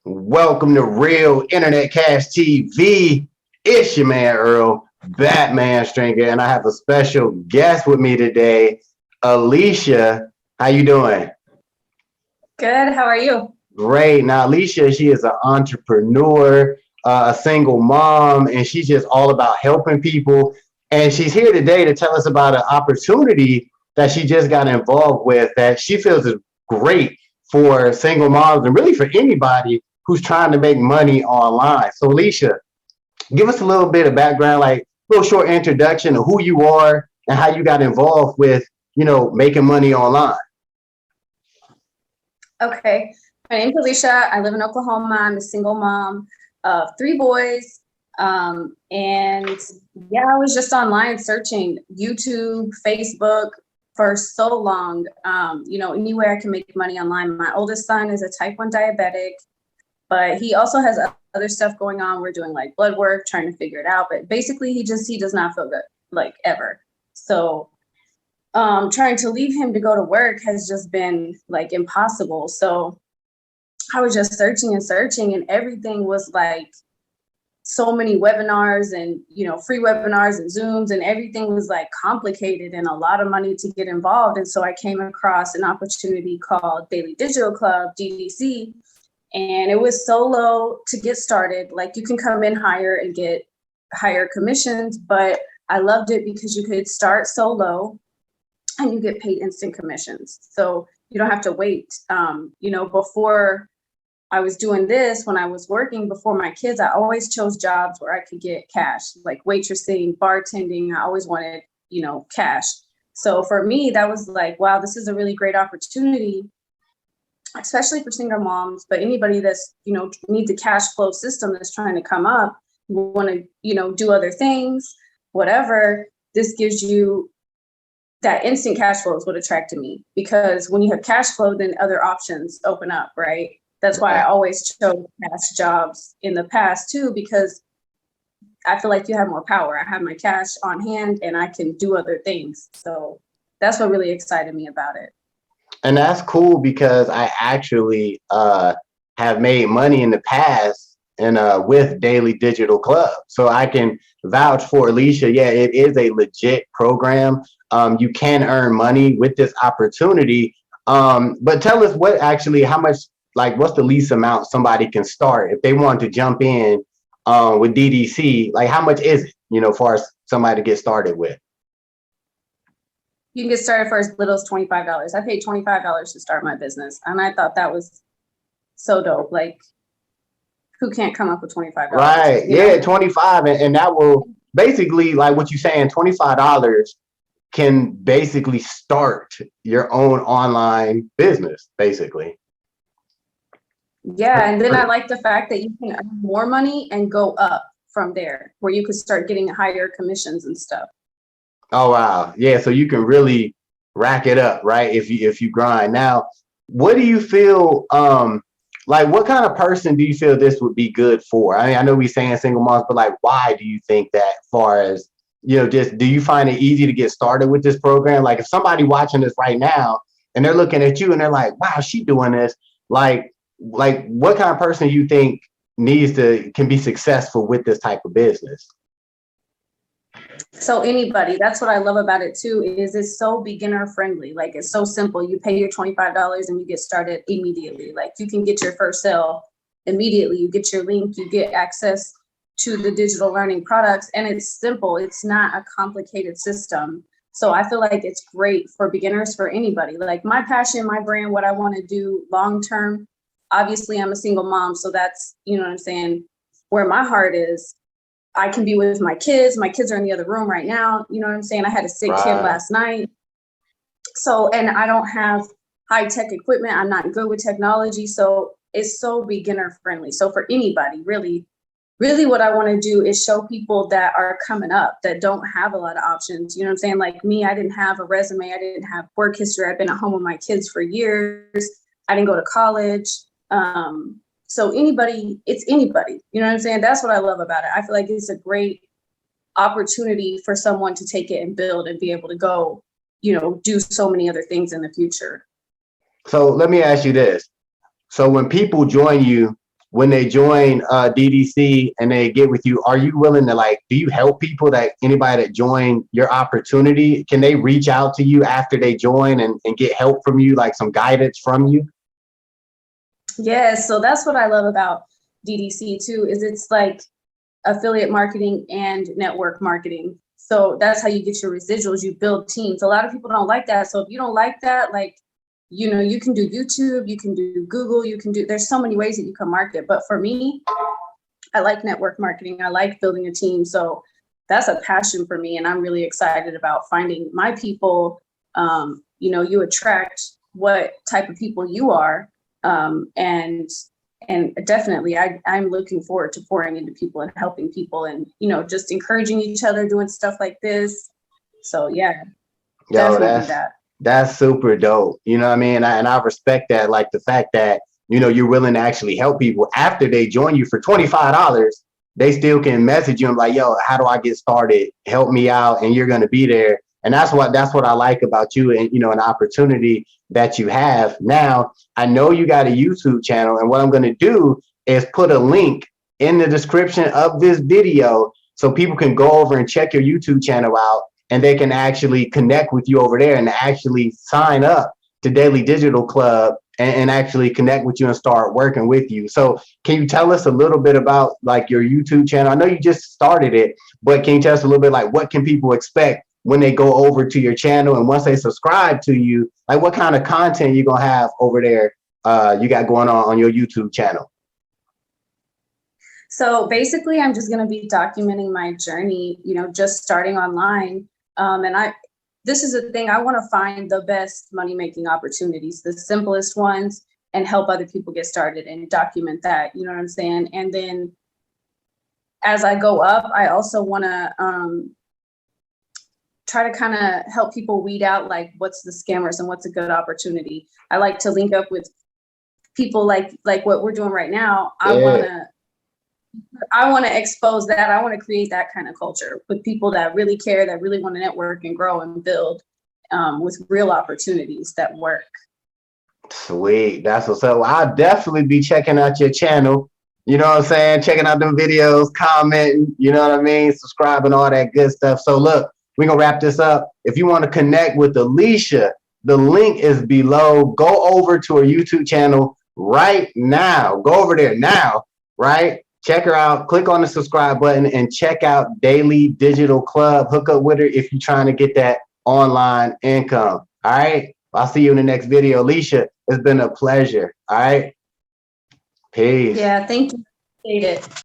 Welcome to Real Internet Cash TV. It's your man Earl, Batman Stringer, and I have a special guest with me today, Alicia. How you doing? Good. How are you? Great. Now, Alicia, she is an entrepreneur, a single mom, and she's just all about helping people. And she's here today to tell us about an opportunity that she just got involved with that she feels is great for single moms and really for anybody who's trying to make money online. So, Alicia, give us a little bit of background, like a little short introduction of who you are and how you got involved with, making money online. Okay. My name's Alicia. I live in Oklahoma. I'm a single mom of three boys. And yeah, I was just online searching YouTube, Facebook for so long. Anywhere I can make money online. My oldest son is a type 1 diabetic, but he also has other stuff going on. We're doing like blood work, trying to figure it out. But basically he does not feel good, like ever. So trying to leave him to go to work has just been like impossible. So I was just searching and everything was like so many webinars and, free webinars and Zooms, and everything was like complicated and a lot of money to get involved. And so I came across an opportunity called Daily Digital Club, DDC, and it was so low to get started. Like you can come in higher and get higher commissions, but I loved it because you could start so low and you get paid instant commissions. So you don't have to wait. Before I was doing this, when I was working before my kids, I always chose jobs where I could get cash, like waitressing, bartending. I always wanted, cash. So for me, that was like, wow, this is a really great opportunity, especially for single moms, but anybody that's, needs a cash flow system that's trying to come up, want to, do other things, whatever. This gives you that instant cash flow is what attracted me, because when you have cash flow, then other options open up, right? That's why I always chose cash jobs in the past too, because I feel like you have more power. I have my cash on hand and I can do other things. So that's what really excited me about it. And that's cool because I actually have made money in the past and with Daily Digital Club. So I can vouch for Alicia. Yeah, it is a legit program. You can earn money with this opportunity. But tell us how much, like what's the least amount somebody can start if they want to jump in with DDC? Like how much is it, for somebody to get started with? You can get started for as little as $25. I paid $25 to start my business, and I thought that was so dope. Like, who can't come up with $25? Right. Yeah, 25. And that will basically, like what you're saying, $25 can basically start your own online business, basically. Yeah. And then I like the fact that you can earn more money and go up from there, where you could start getting higher commissions and stuff. Oh wow. Yeah, so you can really rack it up, right? If you grind. Now, what do you feel like what kind of person do you feel this would be good for? I mean, I know we're saying single moms, but like why do you think that, far as just do you find it easy to get started with this program? Like if somebody watching this right now and they're looking at you and they're like, wow, she doing this, like what kind of person you think can be successful with this type of business? So anybody, that's what I love about it too, is it's so beginner friendly. Like it's so simple. You pay your $25 and you get started immediately. Like you can get your first sale immediately. You get your link, you get access to the digital learning products, and it's simple. It's not a complicated system. So I feel like it's great for beginners, for anybody. Like my passion, my brand, what I want to do long term. Obviously, I'm a single mom, so that's, what I'm saying, where my heart is. I can be with my kids. My kids are in the other room right now. You know what I'm saying? I had a sick kid last night. So, and I don't have high tech equipment. I'm not good with technology. So it's so beginner friendly. So for anybody, really, really what I want to do is show people that are coming up, that don't have a lot of options. You know what I'm saying? Like me, I didn't have a resume. I didn't have work history. I've been at home with my kids for years. I didn't go to college. So it's anybody, you know what I'm saying? That's what I love about it. I feel like it's a great opportunity for someone to take it and build and be able to go, do so many other things in the future. So let me ask you this. So when people join you when they join DDC and they get with you, are you willing to like, do you help people that anybody that join your opportunity, can they reach out to you after they join and get help from you, like some guidance from you? Yeah, so that's what I love about DDC too, is it's like affiliate marketing and network marketing. So that's how you get your residuals. You build teams. A lot of people don't like that. So if you don't like that, like, you know, you can do YouTube, you can do Google, you can do, there's so many ways that you can market. But for me, I like network marketing. I like building a team. So that's a passion for me. And I'm really excited about finding my people. You know, you attract what type of people you are. And definitely I'm looking forward to pouring into people and helping people and, you know, just encouraging each other, doing stuff like this. So yeah, Yo, definitely that. that's super dope. You know what I mean? And I respect that, like the fact that, you know, you're willing to actually help people after they join you for $25. They still can message you and like, yo, how do I get started? Help me out, and you're gonna be there. And that's what I like about you, and you know, an opportunity that you have. Now, I know you got a YouTube channel, and what I'm gonna do is put a link in the description of this video so people can go over and check your YouTube channel out, and they can actually connect with you over there and actually sign up to Daily Digital Club and actually connect with you and start working with you. So can you tell us a little bit about like your YouTube channel? I know you just started it, but can you tell us a little bit like what can people expect when they go over to your channel, and once they subscribe to you, like what kind of content you're gonna have over there you got going on your YouTube channel? So basically, I'm just going to be documenting my journey, you know, just starting online. This is a thing, I want to find the best money making opportunities, the simplest ones, and help other people get started and document that, you know what I'm saying? And then as I go up, I also want to try to kind of help people weed out like what's the scammers and what's a good opportunity. I like to link up with people like what we're doing right now. Yeah. I want to expose that. I want to create that kind of culture with people that really care, that really want to network and grow and build with real opportunities that work. Sweet. That's what's up. I'll definitely be checking out your channel. You know what I'm saying? Checking out them videos, commenting, you know what I mean? Subscribing, all that good stuff. So look, we're gonna wrap this up. If you want to connect with Alicia, the link is below. Go over to her YouTube channel right now. Go over there now, right? Check her out. Click on the subscribe button and check out Daily Digital Club. Hook up with her if you're trying to get that online income. All right. I'll see you in the next video. Alicia, it's been a pleasure. All right. Peace. Yeah, thank you. Appreciate it.